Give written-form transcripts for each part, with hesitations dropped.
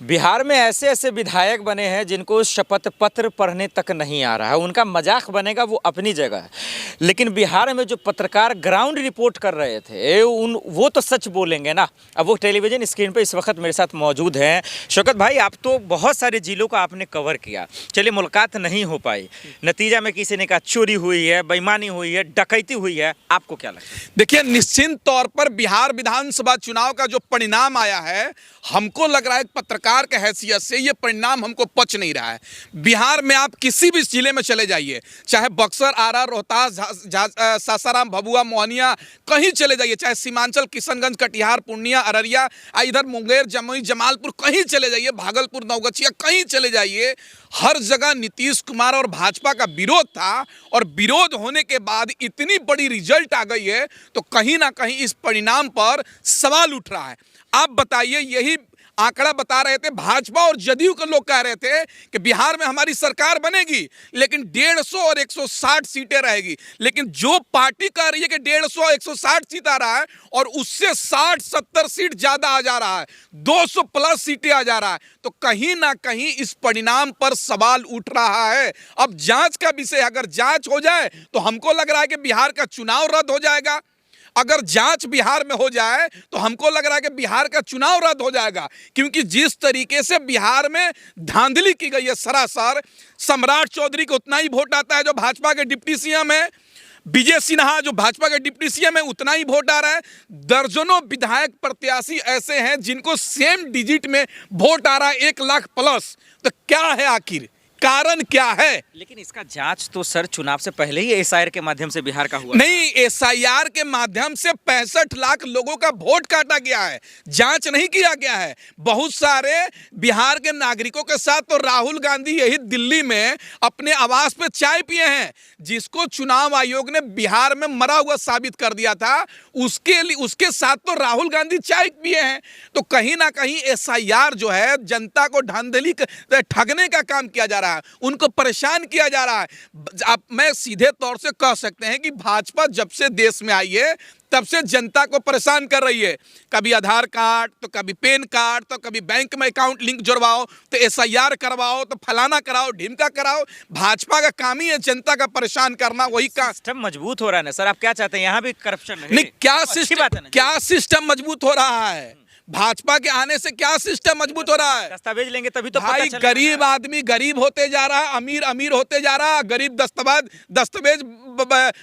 बिहार में ऐसे ऐसे विधायक बने हैं जिनको शपथ पत्र पढ़ने तक नहीं आ रहा है। उनका मजाक बनेगा वो अपनी जगह है, लेकिन बिहार में जो पत्रकार ग्राउंड रिपोर्ट कर रहे थे वो तो सच बोलेंगे ना। अब वो टेलीविज़न स्क्रीन पे इस वक्त मेरे साथ मौजूद हैं। शौकत भाई, आप तो बहुत सारे जिलों का आपने कवर किया, चलिए मुलाकात नहीं हो पाई, नतीजा में किसी ने कहा चोरी हुई है, बेईमानी हुई है, डकैती हुई है, आपको क्या लगता है? देखिए, निश्चित तौर पर बिहार विधानसभा चुनाव का जो परिणाम आया है, हमको लग रहा है पत्रकार के हैसियत से ये परिणाम हमको पच नहीं रहा है। बिहार में आप किसी भी जिले में चले जाइए, चाहे बक्सर, आरा, रोहतास, सासाराम, भभुआ, मोहनिया, कहीं चले जाइए, चाहे सीमांचल, किशनगंज, कटिहार, पूर्णिया, अररिया, इधर मुंगेर, जमुई, जमालपुर, कहीं चले जाइए, भागलपुर, नवगछिया, कहीं चले जाइए, हर जगह नीतीश कुमार और भाजपा का विरोध था। और विरोध होने के बाद इतनी बड़ी रिजल्ट आ गई है, तो कहीं ना कहीं इस परिणाम पर सवाल उठ रहा है। आप बताइए, यही आंकड़ा बता रहे थे, भाजपा और जदयू के लोग कह रहे थे कि बिहार में हमारी सरकार बनेगी लेकिन 150 और 160 सीटें रहेगी। लेकिन जो पार्टी कह रही है कि 150 और 160 सीट आ रहा है और उससे 60-70 सीट ज्यादा आ जा रहा है, 200 प्लस सीटें आ जा रहा है, तो कहीं ना कहीं इस परिणाम पर सवाल उठ रहा है। अब जांच का विषय, अगर जांच हो जाए तो हमको लग रहा है कि बिहार का चुनाव रद्द हो जाएगा। अगर जांच बिहार में हो जाए तो हमको लग रहा है कि बिहार का चुनाव रद्द हो जाएगा, क्योंकि जिस तरीके से बिहार में धांधली की गई है सरासर, सम्राट चौधरी को उतना ही वोट आता है जो भाजपा के डिप्टी सीएम है, विजय सिन्हा जो भाजपा के डिप्टी सीएम है उतना ही वोट आ रहा है, दर्जनों विधायक प्रत्याशी ऐसे हैं जिनको सेम डिजिट में वोट आ रहा है, 1 लाख प्लस। तो क्या है आखिर कारण क्या है? लेकिन इसका जांच तो सर चुनाव से पहले ही एसआईआर के माध्यम से बिहार का हुआ। नहीं, एसआईआर के माध्यम से 65 लाख लोगों का वोट काटा गया है, जांच नहीं किया गया है। बहुत सारे बिहार के नागरिकों के साथ तो राहुल गांधी यही दिल्ली में अपने आवास पे चाय पिए हैं, जिसको चुनाव आयोग ने बिहार में मरा हुआ साबित कर दिया था, उसके साथ तो राहुल गांधी चाय पिए हैं। तो कहीं ना कहीं एसआईआर जो है जनता को धांधली ठगने का काम किया जा रहा है, उनको परेशान किया जा रहा है। आप मैं सीधे तौर से कह सकते हैं कि भाजपा जब से देश में आई है तब से जनता को परेशान कर रही है। कभी आधार कार्ड, तो कभी पैन कार्ड, तो कभी बैंक में अकाउंट लिंक जुड़वाओ, तो एसआईआर करवाओ, तो फलाना कराओ, ढिमका कराओ। भाजपा का काम ही है जनता का परेशान करना। वही का सिस्टम मजबूत हो रहा है ना सर, आप क्या चाहते हैं? यहाँ भी करप्शन नहीं, क्या सिस्टम मजबूत हो रहा है? भाजपा के आने से क्या सिस्टम मजबूत हो रहा है? दस्तावेज लेंगे तभी तो भाई, गरीब आदमी गरीब होते जा रहा है, अमीर अमीर होते जा रहा है, गरीब दस्तावेज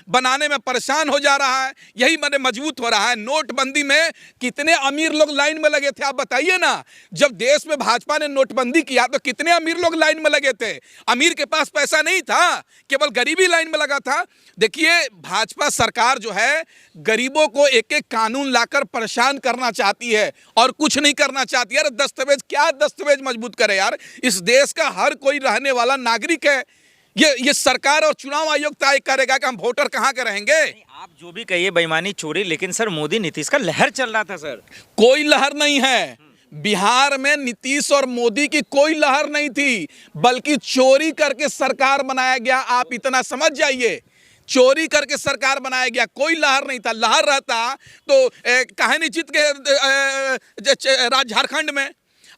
बनाने में परेशान हो जा रहा है। यही मैंने मजबूत हो रहा है। नोटबंदी में कितने अमीर लोग लाइन में लगे थे, आप बताइए ना। जब देश में भाजपा ने नोटबंदी किया तो कितने अमीर लोग लाइन में लगे थे? अमीर के पास पैसा नहीं था, केवल गरीबी लाइन में लगा था। देखिए, भाजपा सरकार जो है गरीबों को एक एक कानून लाकर परेशान करना चाहती है और कुछ नहीं करना चाहती। यार दस्तावेज, क्या दस्तावेज मजबूत करे यार? इस देश का हर कोई रहने वाला नागरिक है। ये सरकार और चुनाव आयोग तय करेगा कि हम वोटर कहाँ के रहेंगे। आप जो भी कहिए बेईमानी, चोरी, लेकिन सर मोदी नीतीश का लहर चल रहा था सर। कोई लहर नहीं है बिहार में, नीतीश और मोदी की कोई लहर नहीं थी, बल्कि चोरी करके सरकार बनाया गया। आप इतना समझ जाइए, चोरी करके सरकार बनाया गया, कोई लहर नहीं था। लहर रहता तो काहे नहीं जीत के झारखंड में?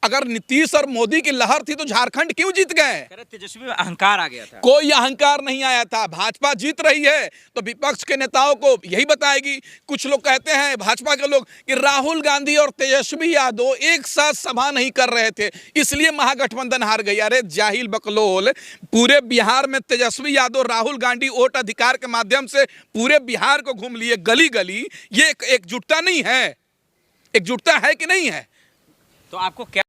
अगर नीतीश और मोदी की लहर थी तो झारखंड क्यों जीत गए? तेजस्वी में अहंकार आ गया था। कोई अहंकार नहीं आया था। भाजपा जीत रही है तो विपक्ष के नेताओं को यही बताएगी। कुछ लोग कहते हैं, भाजपा के लोग, कि राहुल गांधी और तेजस्वी यादव एक साथ सभा नहीं कर रहे थे इसलिए महागठबंधन हार गई। अरे जाहिल बकलोल, पूरे बिहार में तेजस्वी यादव, राहुल गांधी वोट अधिकार के माध्यम से पूरे बिहार को घूम लिए, गली गली। ये एकजुटता नहीं है? एकजुटता है कि नहीं है? तो आपको क्या